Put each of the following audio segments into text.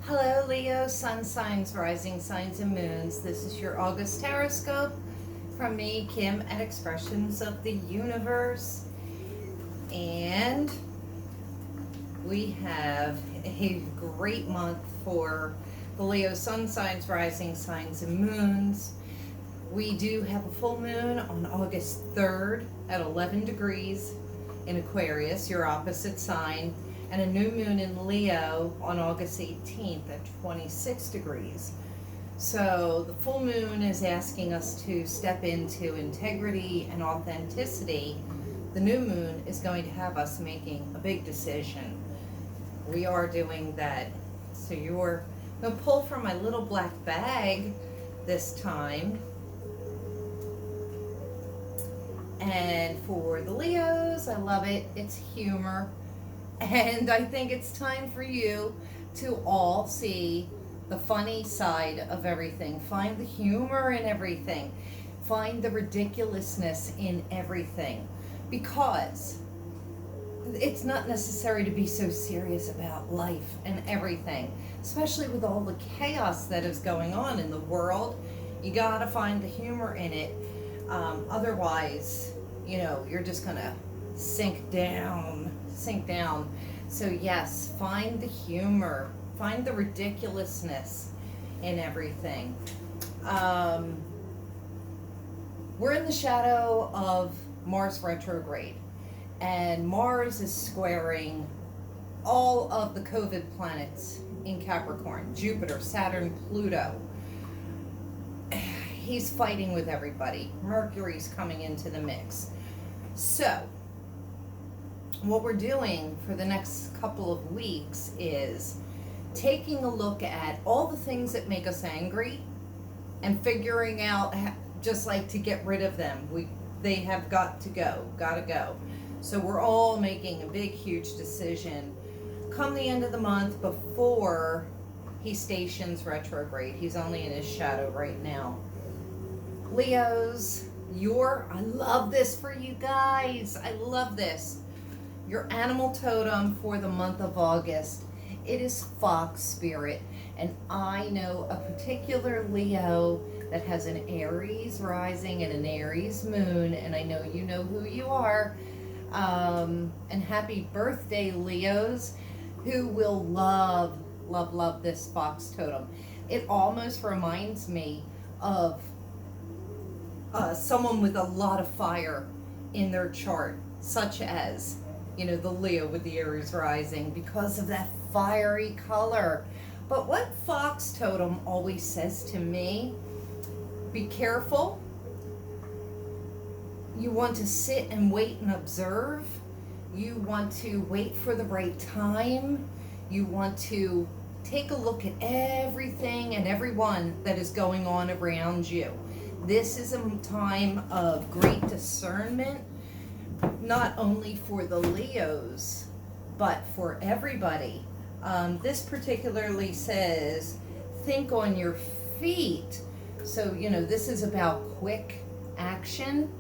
Hello, Leo, sun signs, rising signs, and moons. This is your August Horoscope from me, Kim, at Expressions of the Universe. And we have a great month for the Leo sun signs, rising signs, and moons. We do have a full moon on August 3rd at 11 degrees in Aquarius, your opposite sign, and a new moon in Leo on August 18th at 26 degrees. So the full moon is asking us to step into integrity and authenticity. The new moon is going to have us making a big decision. We are doing that. So you're going to pull from my little black bag this time. And for the Leos, I love it. It's humor. And I think it's time for you to all see the funny side of everything. Find the humor in everything. Find the ridiculousness in everything. Because it's not necessary to be so serious about life and everything. Especially with all the chaos that is going on in the world. You gotta find the humor in it. Otherwise, you're just gonna sink down. So yes, find the humor, find the ridiculousness in everything. We're in the shadow of Mars retrograde, and Mars is squaring all of the COVID planets in Capricorn: Jupiter, Saturn, Pluto. He's fighting with everybody. Mercury's coming into the mix. So what we're doing for the next couple of weeks is taking a look at all the things that make us angry and figuring out just like to get rid of them. They have gotta go. So we're all making a big, huge decision come the end of the month before he stations retrograde. He's only in his shadow right now. Leos, I love this for you guys. I love this. Your animal totem for the month of August, it is fox spirit. And I know a particular Leo that has an Aries rising and an Aries moon, and I know you know who you are. And happy birthday, Leos, who will love this fox totem. It almost reminds me of someone with a lot of fire in their chart, such as the Leo with the Aries rising, because of that fiery color. But what fox totem always says to me, be careful. You want to sit and wait and observe. You want to wait for the right time. You want to take a look at everything and everyone that is going on around you. This is a time of great discernment, not only for the Leos, but for everybody. This particularly says, think on your feet. So, this is about quick action.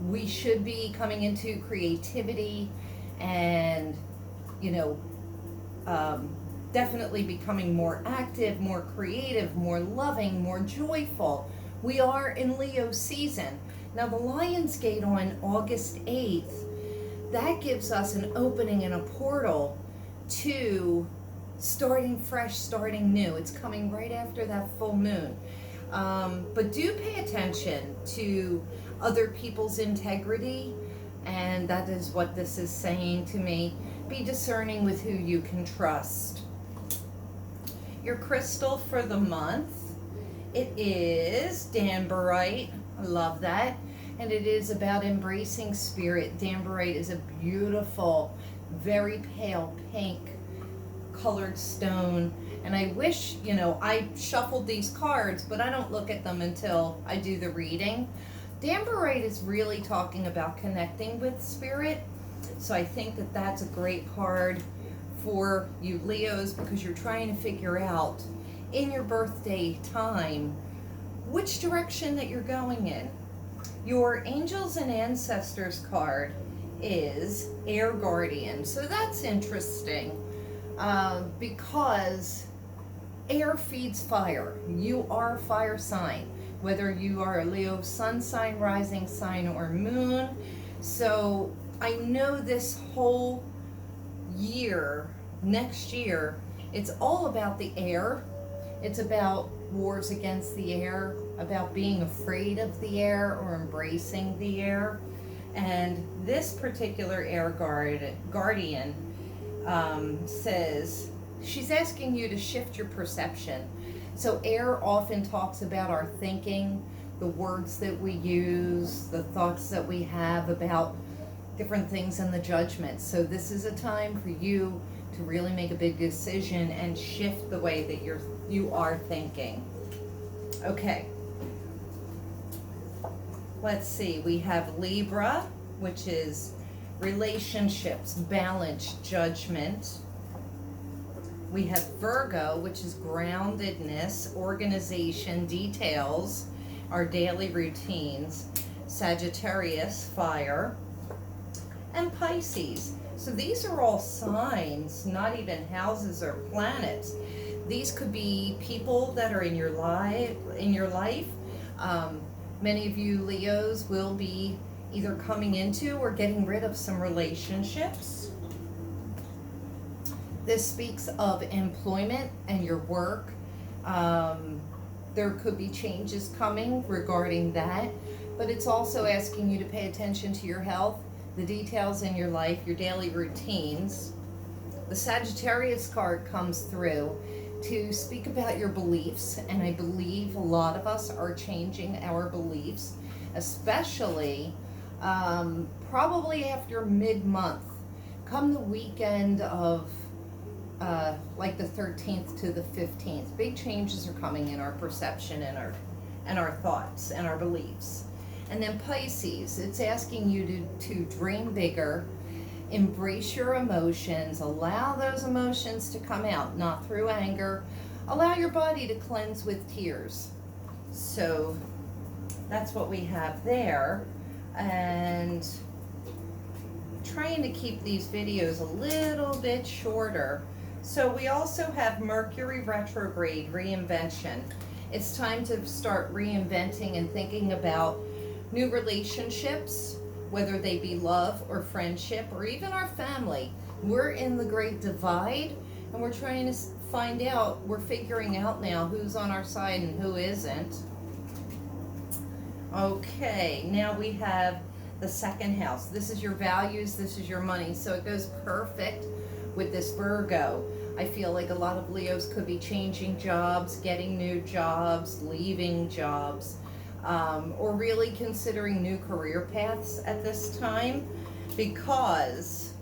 We should be coming into creativity and, definitely becoming more active, more creative, more loving, more joyful. We are in Leo season. Now the Lion's Gate on August 8th, that gives us an opening and a portal to starting fresh, starting new. It's coming right after that full moon. But do pay attention to other people's integrity, and that is what this is saying to me. Be discerning with who you can trust. Your crystal for the month, it is Danburite. I love that. And it is about embracing spirit. Danburite is a beautiful, very pale pink colored stone. And I wish, I shuffled these cards, but I don't look at them until I do the reading. Danburite is really talking about connecting with spirit. So I think that that's a great card for you Leos, because you're trying to figure out in your birthday time which direction that you're going in. Your Angels and Ancestors card is Air Guardian, so that's interesting. because air feeds fire. You are a fire sign, whether you are a Leo sun sign, rising sign, or moon. So I know this whole year, next year, it's all about the air. It's about wars against the air, about being afraid of the air or embracing the air. And this particular air guardian says she's asking you to shift your perception. So air often talks about our thinking, the words that we use, the thoughts that we have about different things and the judgments. So this is a time for you to really make a big decision and shift the way that you are thinking. Okay. Let's see. We have Libra, which is relationships, balance, judgment. We have Virgo, which is groundedness, organization, details, our daily routines. Sagittarius, fire. And Pisces. So these are all signs, not even houses or planets. These could be people that are in your life. Many of you Leos will be either coming into or getting rid of some relationships. This speaks of employment and your work. There could be changes coming regarding that, but it's also asking you to pay attention to your health, the details in your life, your daily routines. The Sagittarius card comes through to speak about your beliefs, and I believe a lot of us are changing our beliefs, especially probably after mid-month. Come the weekend of like the 13th to the 15th, big changes are coming in our perception and our thoughts and our beliefs. And then Pisces, it's asking you to dream bigger, embrace your emotions, allow those emotions to come out, not through anger. Allow your body to cleanse with tears. So that's what we have there. And trying to keep these videos a little bit shorter. So we also have Mercury retrograde, reinvention. It's time to start reinventing and thinking about new relationships, whether they be love or friendship or even our family. We're in the great divide and we're trying to find out, we're figuring out now who's on our side and who isn't. Okay, now we have the second house. This is your values, this is your money. So it goes perfect with this Virgo. I feel like a lot of Leos could be changing jobs, getting new jobs, leaving jobs. Or really considering new career paths at this time, because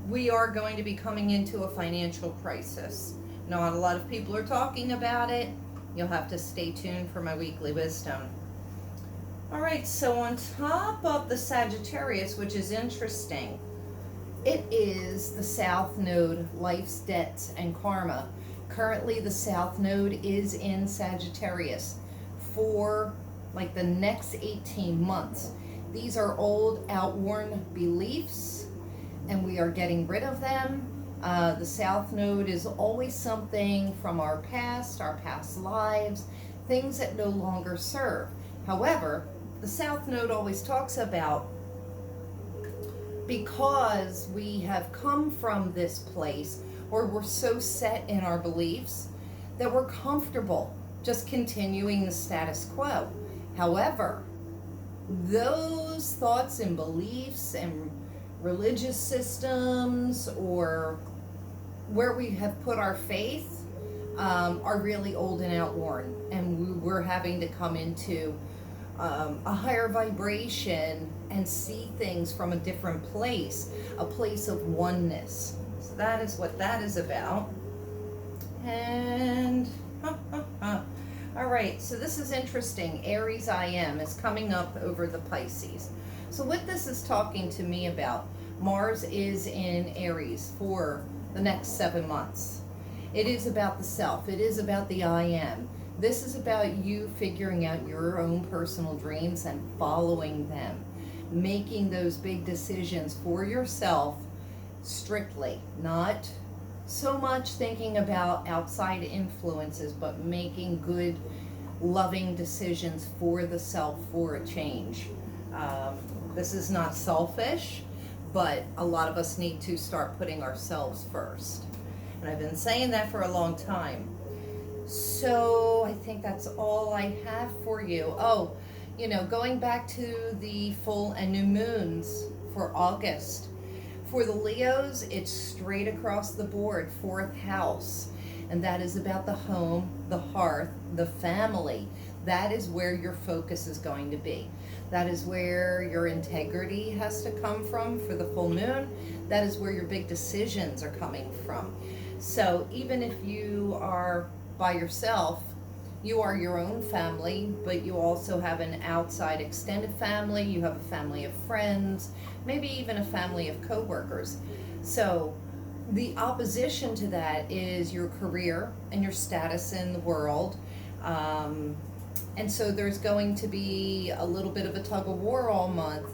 we are going to be coming into a financial crisis. Not a lot of people are talking about it. You'll have to stay tuned for my weekly wisdom. All right, so on top of the Sagittarius, which is interesting, it is the South Node, life's debts and karma. Currently, the South Node is in Sagittarius for like the next 18 months. These are old, outworn beliefs, and we are getting rid of them. The South Node is always something from our past lives, things that no longer serve. However, the South Node always talks about, because we have come from this place, or we're so set in our beliefs that we're comfortable just continuing the status quo. However, those thoughts and beliefs and religious systems, or where we have put our faith, are really old and outworn, and we're having to come into a higher vibration and see things from a different place, a place of oneness. So that is what that is about. And all right, so this is interesting. Aries IM is coming up over the Pisces. So what this is talking to me about, Mars is in Aries for the next 7 months. It is about the self. It is about the I am. This is about you figuring out your own personal dreams and following them, making those big decisions for yourself strictly, not so much thinking about outside influences, but making good, loving decisions for the self for a change. This is not selfish, but a lot of us need to start putting ourselves first. And I've been saying that for a long time. So I think that's all I have for you. Oh, going back to the full and new moons for August. For the Leos, it's straight across the board, fourth house. And that is about the home, the hearth, the family. That is where your focus is going to be. That is where your integrity has to come from for the full moon. That is where your big decisions are coming from. So even if you are by yourself, you are your own family, but you also have an outside extended family. You have a family of friends, maybe even a family of coworkers. So the opposition to that is your career and your status in the world. And so there's going to be a little bit of a tug of war all month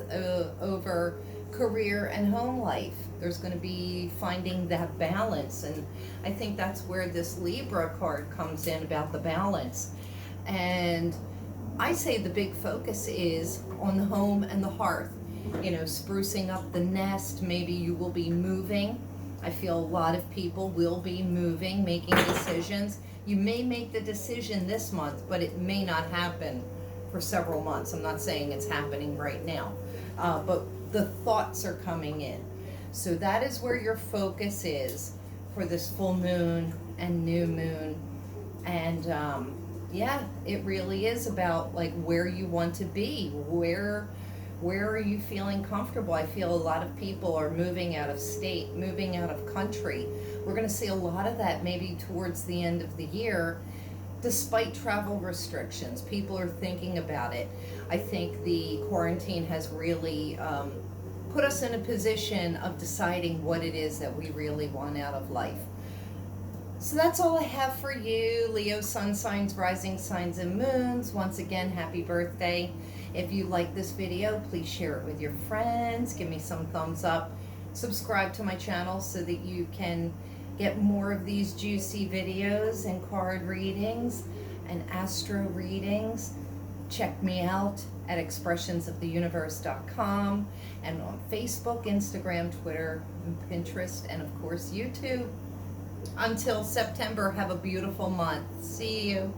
over career and home life. There's going to be finding that balance, and I think that's where this Libra card comes in, about the balance. And I say the big focus is on the home and the hearth, sprucing up the nest. Maybe you will be moving. I feel a lot of people will be moving, making decisions. You may make the decision this month, but it may not happen for several months. I'm not saying it's happening right now, but the thoughts are coming in. So that is where your focus is for this full moon and new moon. And it really is about like where you want to be. Where are you feeling comfortable? I feel a lot of people are moving out of state, moving out of country. We're going to see a lot of that maybe towards the end of the year, despite travel restrictions. People are thinking about it. I think the quarantine has really put us in a position of deciding what it is that we really want out of life. So that's all I have for you, Leo sun signs, rising signs, and moons. Once again, happy birthday. If you like this video, please share it with your friends. Give me some thumbs up. Subscribe to my channel so that you can get more of these juicy videos and card readings and astro readings. Check me out at expressionsoftheuniverse.com and on Facebook, Instagram, Twitter, and Pinterest, and of course YouTube. Until September, have a beautiful month. See you.